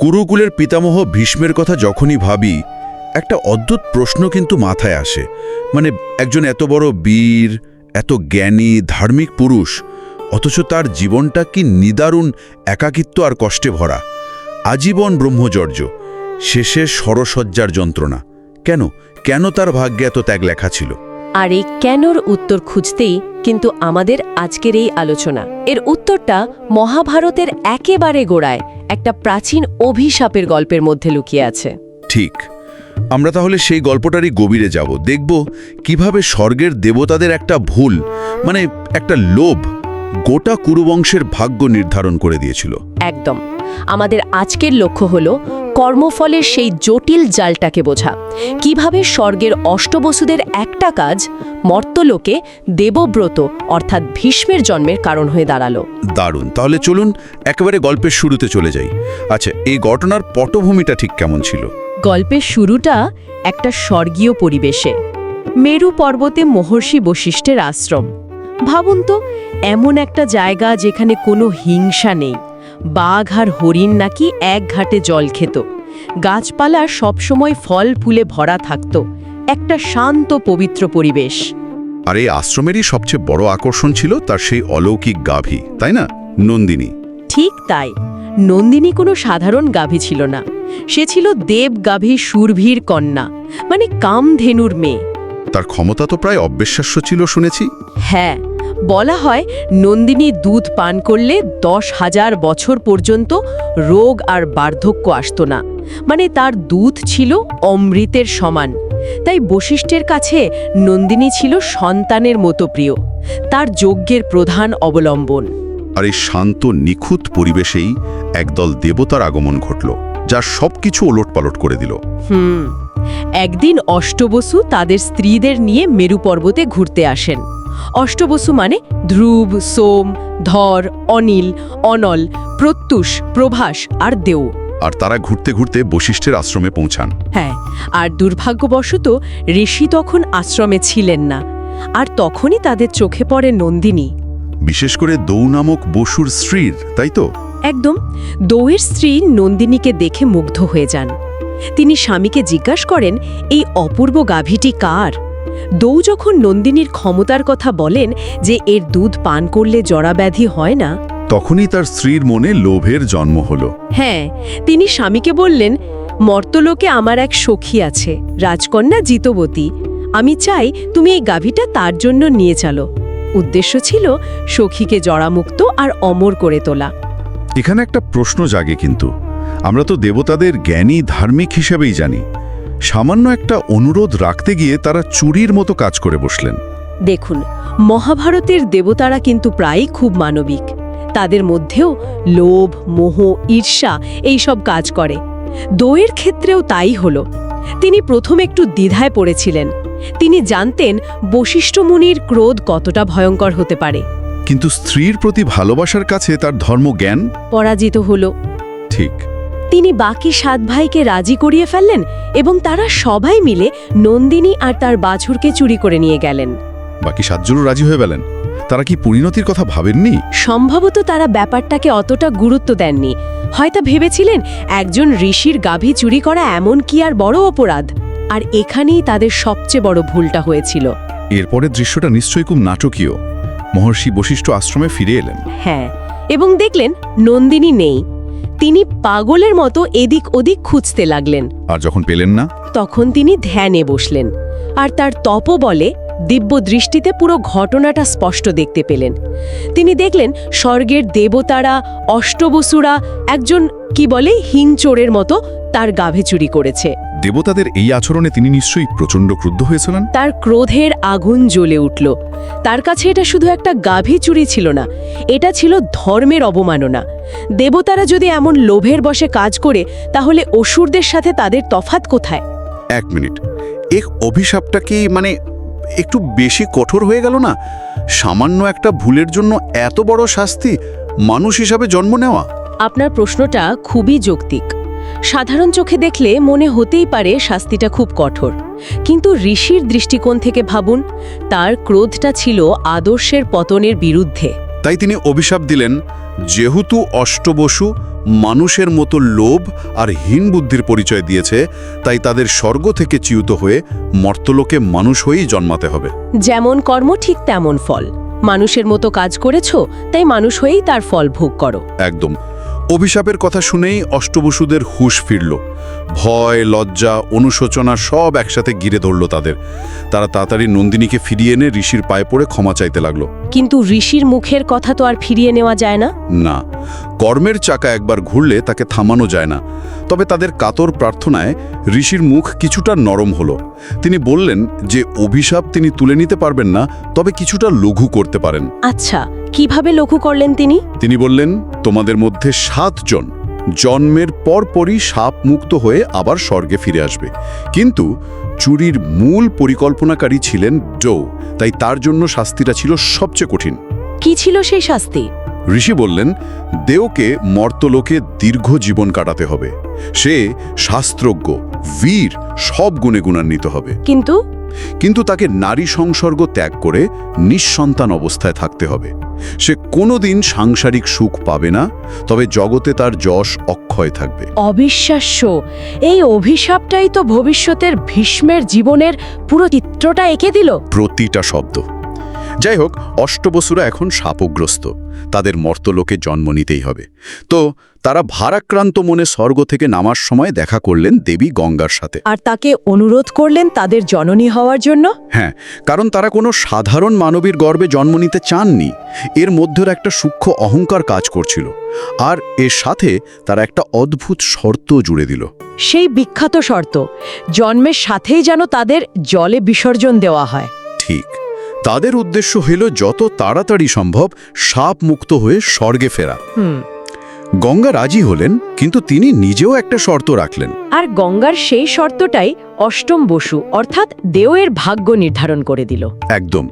কুরুকুলের পিতামহ ভীষ্মের কথা যখনই ভাবি একটা অদ্ভুত প্রশ্ন কিন্তু মাথায় আসে। মানে একজন এত বড় বীর, এত জ্ঞানী ধার্মিক পুরুষ, অথচ তার জীবনটা কি নিদারুণ একাকিত্ব আর কষ্টে ভরা। আজীবন ব্রহ্মচর্য, শেষে সরসজ্জার যন্ত্রণা। কেন কেন তার ভাগ্যে এত ত্যাগ লেখা ছিল? আর এই কেনর উত্তর খুঁজতেই কিন্তু আমাদের আজকের এই আলোচনা। এর উত্তরটা মহাভারতের একেবারে গোড়ায় একটা প্রাচীন অভিশাপের গল্পের মধ্যে লুকিয়ে আছে। ঠিক, আমরা তাহলে সেই গল্পটারই গভীরে যাব। দেখব কিভাবে স্বর্গের দেবতাদের একটা ভুল, মানে একটা লোভ, গোটা কুরুবংশের ভাগ্য নির্ধারণ করে দিয়েছিল। একদম। আমাদের আজকের লক্ষ্য হলো কর্মফলের সেই জটিল জালটাকে বোঝা। কিভাবে স্বর্গের অষ্টবসুদের একটা কাজ মর্ত্যলোকে দেবব্রত অর্থাৎ ভীষ্মের জন্মের কারণ হয়ে দাঁড়ালো। দারুণ, তাহলে চলুন একেবারে গল্পের শুরুতে চলে যাই। আচ্ছা, এই ঘটনার পটভূমিটা ঠিক কেমন ছিল? গল্পের শুরুটা একটা স্বর্গীয় পরিবেশে। মেরু পর্বতে মহর্ষি বশিষ্ঠের আশ্রম। ভাবুন তো, এমন একটা জায়গা যেখানে কোনো হিংসা নেই। বাঘ আর হরিণ নাকি এক ঘাটে জল খেত, গাছপালা সবসময় ফল ফুলে ভরা থাকত। একটা শান্ত পবিত্র পরিবেশ। আর এই আশ্রমেরই সবচেয়ে বড় আকর্ষণ ছিল তার সেই অলৌকিক গাভী, তাই না? নন্দিনী। ঠিক তাই। নন্দিনী কোনো সাধারণ গাভী ছিল না, সে ছিল দেব গাভী সুরভীর কন্যা, মানে কামধেনুর মেয়ে। তার ক্ষমতা তো প্রায় অবিশ্বাস্য ছিল শুনেছি। হ্যাঁ, বলা হয় নন্দিনী দুধ পান করলে 10,000 বছর পর্যন্ত রোগ আর বার্ধক্য আসত না। মানে তার দুধ ছিল অমৃতের সমান। তাই বশিষ্ঠের কাছে নন্দিনী ছিল সন্তানের মতো প্রিয়, তার যজ্ঞের প্রধান অবলম্বন। আর এই শান্ত নিখুঁত পরিবেশেই একদল দেবতার আগমন ঘটল, যা সবকিছু ওলটপালট করে দিল। একদিন অষ্টবসু তাদের স্ত্রীদের নিয়ে মেরু পর্বতে ঘুরতে আসেন। অষ্টবসু মানে ধ্রুব, সোম, ধর, অনিল, অনল, প্রত্যুষ, প্রভাস আর দেও। আর তারা ঘুরতে ঘুরতে বশিষ্ঠের আশ্রমে পৌঁছান। হ্যাঁ, আর দুর্ভাগ্যবশত ঋষি তখন আশ্রমে ছিলেন না। আর তখনই তাদের চোখে পড়ে নন্দিনী, বিশেষ করে দৌ নামক বসুর স্ত্রীর, তাই তো? একদম। দৌয়ের স্ত্রী নন্দিনীকে দেখে মুগ্ধ হয়ে যান। তিনি স্বামীকে জিজ্ঞাসা করেন, এই অপূর্ব গাভীটি কার? দৌ যখন নন্দিনীর ক্ষমতার কথা বলেন, যে এর দুধ পান করলে জরাব্যাধি হয় না, তখনই তার স্ত্রীর মনে লোভের জন্ম হলো। হ্যাঁ, তিনি স্বামীকে বললেন, মর্ত্যলোকে আমার এক সখী আছে, রাজকন্যা জিতবতী। আমি চাই তুমি এই গাভীটা তার জন্য নিয়ে চলো। উদ্দেশ্য ছিল সখীকে জরামুক্ত আর অমর করে তোলা। এখানে একটা প্রশ্ন জাগে, কিন্তু আমরা তো দেবতাদের জ্ঞানী ধার্মিক হিসেবেই জানি। সামান্য একটা অনুরোধ রাখতে গিয়ে তারা চুরির মতো কাজ করে বসলেন। দেখুন, মহাভারতের দেবতারা কিন্তু প্রায়ই খুব মানবিক। তাদের মধ্যেও লোভ, মোহ, ঈর্ষা এইসব কাজ করে। দৌয়ের ক্ষেত্রেও তাই হলো। তিনি প্রথমে একটু দ্বিধায় পড়েছিলেন। তিনি জানতেন বশিষ্ঠ মুনির ক্রোধ কতটা ভয়ঙ্কর হতে পারে। কিন্তু স্ত্রীর প্রতি ভালোবাসার কাছে তার ধর্মজ্ঞান পরাজিত হলো। ঠিক। তিনি বাকি 7 ভাইকে রাজি করিয়ে ফেললেন এবং তারা সবাই মিলে নন্দিনী আর তার বাছুরকে চুরি করে নিয়ে গেলেন। বাকি 7 জনও রাজি হয়ে গেলেন। তারা কি পরিণতির কথা ভাবেননি? সম্ভবত তারা ব্যাপারটাকে অতটা গুরুত্ব দেননি। হয়তো ভেবেছিলেন একজন ঋষির গাভী চুরি করা এমন কি আর বড় অপরাধ। আর এখানেই তাদের সবচেয়ে বড় ভুলটা হয়েছিল। এরপরের দৃশ্যটা নিশ্চয়ই খুব নাটকীয়। মহর্ষি বশিষ্ঠ আশ্রমে ফিরে এলেন। হ্যাঁ, এবং দেখলেন নন্দিনী নেই। তিনি পাগলের মতো এদিক ওদিক খুঁজতে লাগলেন। আর যখন পেলেন না, তখন তিনি ধ্যানে বসলেন আর তার তপবলে দিব্য দৃষ্টিতে পুরো ঘটনাটা স্পষ্ট দেখতে পেলেন। তিনি দেখলেন স্বর্গের দেবতারা, অষ্টবসুরা একজন কি বলে হিংচোরের মতো তার গাভী চুরি করেছে। দেবতাদের এই আচরণে তিনি নিশ্চয়ই প্রচণ্ড ক্রুদ্ধ হয়েছিলেন। তার ক্রোধের আগুন জ্বলে উঠল। তার কাছে এটা শুধু একটা গাভী চুরি ছিল না, এটা ছিল ধর্মের অবমাননা। দেবতারা যদি এমন লোভের বশে কাজ করে, তাহলে অসুরদের সাথে তাদের তফাৎ কোথায়? 1 মিনিট, এই অভিশাপটা কি মানে একটু বেশি কঠোর হয়ে গেল না? সামান্য একটা ভুলের জন্য এত বড় শাস্তি, মানুষ হিসাবে জন্ম নেওয়া। আপনার প্রশ্নটা খুবই যৌক্তিক। সাধারণ চোখে দেখলে মনে হতেই পারে শাস্তিটা খুব কঠোর, কিন্তু ঋষির দৃষ্টিকোণ থেকে ভাবুন, তার ক্রোধটা ছিল আদর্শের পতনের বিরুদ্ধে। তাই তিনি অভিশাপ দিলেন, যেহেতু অষ্টবসু মানুষের মতো লোভ আর হীন বুদ্ধির পরিচয় দিয়েছে, তাই তাদের স্বর্গ থেকে চ্যুত হয়ে মর্তলোকে মানুষ হয়েই জন্মাতে হবে। যেমন কর্ম ঠিক তেমন ফল। মানুষের মতো কাজ করেছো, তাই মানুষ হয়েই তার ফল ভোগ করো। একদম। অভিশাপের কথা শুনেই অষ্টবসুদের হুঁশ ফিরল। ভয়, লজ্জা, অনুশোচনা সব একসাথে ঘিরে ধরল তাদের। তারা তাড়াতাড়ি নন্দিনীকে ফিরিয়ে এনে ঋষির পায়ে পড়ে ক্ষমা চাইতে লাগলো। কিন্তু ঋষির মুখের কথা তো আর ফিরিয়ে নেওয়া যায় না। না, কর্মের চাকা একবার ঘুরলে তাকে থামানো যায় না। তবে তাদের কাতর প্রার্থনায় ঋষির মুখ কিছুটা নরম হলো। তিনি বললেন যে অভিশাপ তিনি তুলে নিতে পারবেন না, তবে কিছুটা লঘু করতে পারেন। আচ্ছা, কিভাবে লঘু করলেন তিনি? তিনি বললেন, তোমাদের মধ্যে 7 জন জন্মের পরপরই সাপ মুক্ত হয়ে আবার স্বর্গে ফিরে আসবে। কিন্তু চুরির মূল পরিকল্পনাকারী ছিলেন ডৌ, তাই তার জন্য শাস্তিটা ছিল সবচেয়ে কঠিন। কি ছিল সেই শাস্তি? ঋষি বললেন, দেওকে মর্তলোকে দীর্ঘ জীবন কাটাতে হবে। সে শাস্ত্রজ্ঞ, বীর, সব গুণে গুণান্বিত হবে। কিন্তু তাকে নারী সংসর্গ ত্যাগ করে নিঃসন্তান অবস্থায় থাকতে হবে। সে কোনোদিন সাংসারিক সুখ পাবে না, তবে জগতে তার যশ অক্ষয় থাকবে। অবিশ্বাস্য! এই অভিশাপটাই তো ভবিষ্যতের ভীষ্মের জীবনের পুরো চিত্রটা এঁকে দিল। প্রতিটা শব্দ। যাই হোক, অষ্টবসুরা এখন শাপগ্রস্ত। তাদের মর্তলোকে জন্ম নিতেই হবে। তো তারা ভারাক্রান্ত মনে স্বর্গ থেকে নামার সময় দেখা করলেন দেবী গঙ্গার সাথে। আর তাকে অনুরোধ করলেন তাদের জননী হওয়ার জন্য। হ্যাঁ, কারণ তারা কোনো সাধারণ মানবীর গর্ভে জন্ম নিতে চাননি। এর মধ্যের একটা সূক্ষ্ম অহংকার কাজ করছিল। আর এর সাথে তারা একটা অদ্ভুত শর্ত জুড়ে দিল। সেই বিখ্যাত শর্ত, জন্মের সাথেই যেন তাদের জলে বিসর্জন দেওয়া হয়। ঠিক। তাদের উদ্দেশ্য হইল যত তাড়াতাড়ি সম্ভব সাপ মুক্ত হয়ে স্বর্গে ফেরা। গঙ্গা রাজি হলেন, কিন্তু তিনি নিজেও একটা শর্ত রাখলেন। আর গঙ্গার সেই শর্তটাই অষ্টম বসু অর্থাৎ দেওয়ের ভাগ্য নির্ধারণ করে দিল। একদম।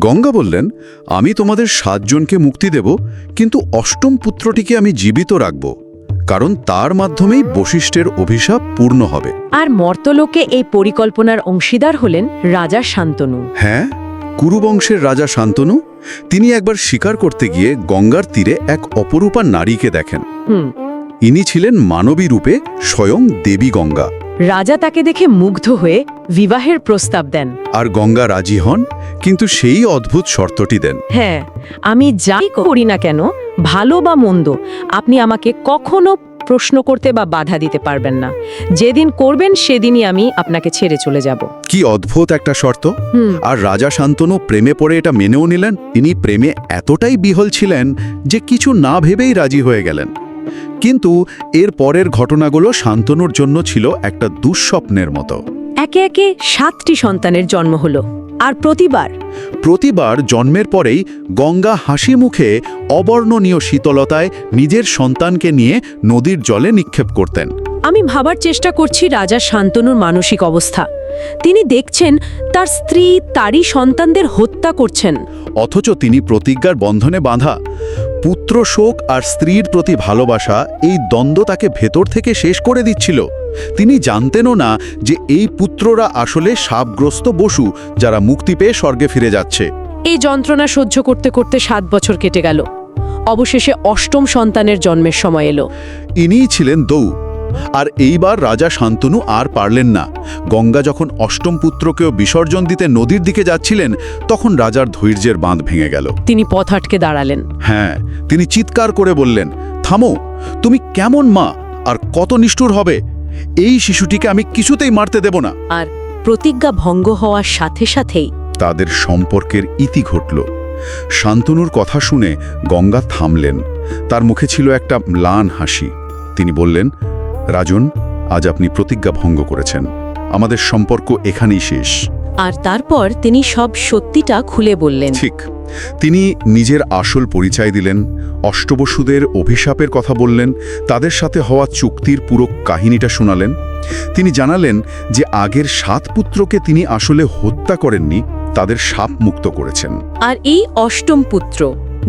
গঙ্গা বললেন, আমি তোমাদের 7 জনকে মুক্তি দেব, কিন্তু অষ্টম পুত্রটিকে আমি জীবিত রাখব, কারণ তার মাধ্যমেই বশিষ্ঠের অভিশাপ পূর্ণ হবে। আর মর্তলোকে এই পরিকল্পনার অংশীদার হলেন রাজা শান্তনু। হ্যাঁ, কুরুবংশের রাজা শান্তনু। তিনি একবার শিকার করতে গিয়ে গঙ্গার তীরে এক অপরূপা নারীকে দেখেন। ইনি ছিলেন মানবী রূপে স্বয়ং দেবী গঙ্গা। রাজা তাকে দেখে মুগ্ধ হয়ে বিবাহের প্রস্তাব দেন। আর গঙ্গা রাজি হন, কিন্তু সেই অদ্ভুত শর্তটি দেন। হ্যাঁ, আমি যাই করি না কেন, ভালো বা মন্দ, আপনি আমাকে কখনো প্রশ্ন করতে বা বাধা দিতে পারবেন না। যেদিন করবেন সেদিনই আমি আপনাকে ছেড়ে চলে যাব। কি অদ্ভুত একটা শর্ত! আর রাজা শান্তনু প্রেমে পড়ে এটা মেনেও নিলেন। তিনি প্রেমে এতটাই বিহল ছিলেন যে কিছু না ভেবেই রাজি হয়ে গেলেন। কিন্তু এর পরের ঘটনাগুলো শান্তনুর জন্য ছিল একটা দুঃস্বপ্নের মতো। একে একে 7টি সন্তানের জন্ম হলো। আর প্রতিবার জন্মের পরেই গঙ্গা হাসি মুখে অবর্ণনীয় শীতলতায় নিজের সন্তানকে নিয়ে নদীর জলে নিক্ষেপ করতেন। আমি ভাবার চেষ্টা করছি রাজা শান্তনুর মানসিক অবস্থা। তিনি দেখছেন তার স্ত্রী তারই সন্তানদের হত্যা করছেন, অথচ তিনি প্রতিজ্ঞার বন্ধনে বাঁধা। পুত্র শোক আর স্ত্রীর প্রতি ভালোবাসা, এই দ্বন্দ্ব তাকে ভেতর থেকে শেষ করে দিচ্ছিল। তিনি জানতেনও না যে এই পুত্ররা আসলে শাপগ্রস্ত বসু, যারা মুক্তি পেয়ে স্বর্গে ফিরে যাচ্ছে। এই যন্ত্রণা সহ্য করতে করতে 7 বছর কেটে গেল। অবশেষে অষ্টম সন্তানের জন্মের সময় এলো। ইনিই ছিলেন দৌ। আর এইবার রাজা শান্তনু আর পারলেন না। গঙ্গা যখন অষ্টম পুত্রকেও বিসর্জন দিতে নদীর দিকে যাচ্ছিলেন, তখন রাজার ধৈর্যের বাঁধ ভেঙে গেল। তিনি পথ আটকে দাঁড়ালেন। হ্যাঁ, তিনি চিৎকার করে বললেন, থামো! তুমি কেমন মা আর কত নিষ্ঠুর হবে! এই শিশুটিকে আমি কিছুতেই মারতে দেব না। আর প্রতিজ্ঞা ভঙ্গ হওয়ার সাথে সাথেই তাদের সম্পর্কের ইতি ঘটল। শান্তনুর কথা শুনে গঙ্গা থামলেন। তার মুখে ছিল একটা ম্লান হাসি। তিনি বললেন, রাজন, আজ আপনি প্রতিজ্ঞা ভঙ্গ করেছেন। আমাদের সম্পর্ক এখানেই শেষ। আর তারপর তিনি সব সত্যিটা খুলে বললেন। ঠিক। তিনি নিজের আসল পরিচয় দিলেন, অষ্টবসুদের অভিশাপের কথা বললেন, তাদের সাথে হওয়া চুক্তির পুরো কাহিনীটা শোনালেন। তিনি জানালেন যে আগের 7 পুত্রকে তিনি আসলে হত্যা করেননি, তাদের শাপ মুক্ত করেছেন। আর এই অষ্টম পুত্র,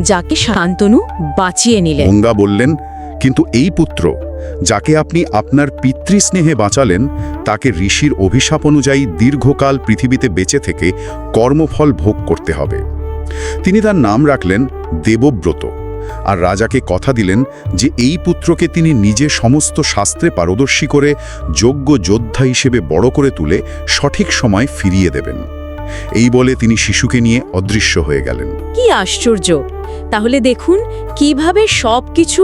যাকে শান্তনু বাঁচিয়ে নিলেন। গঙ্গা বললেন, কিন্তু এই পুত্র, যাকে আপনি আপনার পিতৃস্নেহে বাঁচালেন, তাকে ঋষির অভিশাপ অনুযায়ী দীর্ঘকাল পৃথিবীতে বেঁচে থেকে কর্মফল ভোগ করতে হবে। তিনি তার নাম রাখলেন দেবব্রত, আর রাজাকে কথা দিলেন যে এই পুত্রকে তিনি নিজে সমস্ত শাস্ত্রে পারদর্শী করে যোগ্য যোদ্ধা হিসেবে বড় করে তুলে সঠিক সময় ফিরিয়ে দেবেন। এই বলে তিনি শিশুকে নিয়ে অদৃশ্য হয়ে গেলেন। কি আশ্চর্য! তাহলে দেখুন কিভাবে সবকিছু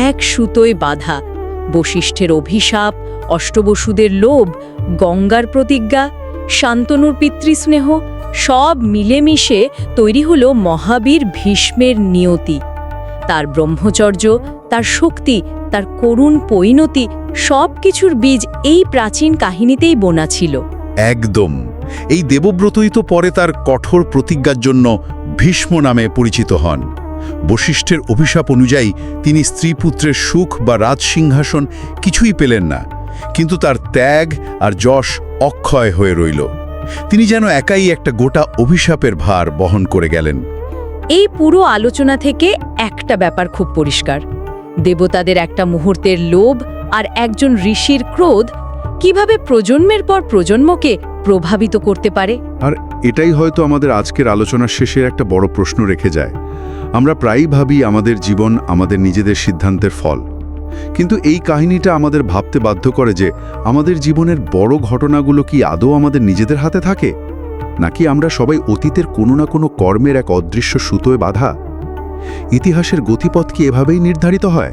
এক সুতোয় বাঁধা। বশিষ্ঠের অভিশাপ, অষ্টবসুদের লোভ, গঙ্গার প্রতিজ্ঞা, শান্তনুর পিতৃস্নেহ সব মিলেমিশে তৈরি হলো মহাবীর ভীষ্মের নিয়তি। তার ব্রহ্মচর্য, তার শক্তি, তার করুণ পরিণতি সবকিছুর বীজ এই প্রাচীন কাহিনীতেই বোনা ছিল। একদম। এই দেবব্রতই তো পরে তার কঠোর প্রতিজ্ঞার জন্য ভীষ্ম নামে পরিচিত হন। বশিষ্ঠের অভিশাপ অনুযায়ী তিনি স্ত্রীপুত্রের সুখ বা রাজসিংহাসন কিছুই পেলেন না, কিন্তু তার ত্যাগ আর যশ অক্ষয় হয়ে রইল। তিনি যেন একাই একটা গোটা অভিশাপের ভার বহন করে গেলেন। এই পুরো আলোচনা থেকে একটা ব্যাপার খুব পরিষ্কার: দেবতাদের একটা মুহূর্তের লোভ আর একজন ঋষির ক্রোধ কিভাবে প্রজন্মের পর প্রজন্মকে প্রভাবিত করতে পারে। আর এটাই হয়তো আমাদের আজকের আলোচনার শেষের একটা বড় প্রশ্ন রেখে যায়। আমরা প্রায়ই ভাবি আমাদের জীবন আমাদের নিজেদের সিদ্ধান্তের ফল, কিন্তু এই কাহিনীটা আমাদের ভাবতে বাধ্য করে যে আমাদের জীবনের বড় ঘটনাগুলো কি আদৌ আমাদের নিজেদের হাতে থাকে, নাকি আমরা সবাই অতীতের কোনো না কোনো কর্মের এক অদৃশ্য সুতোয় বাঁধা। ইতিহাসের গতিপথ কি এভাবেই নির্ধারিত হয়?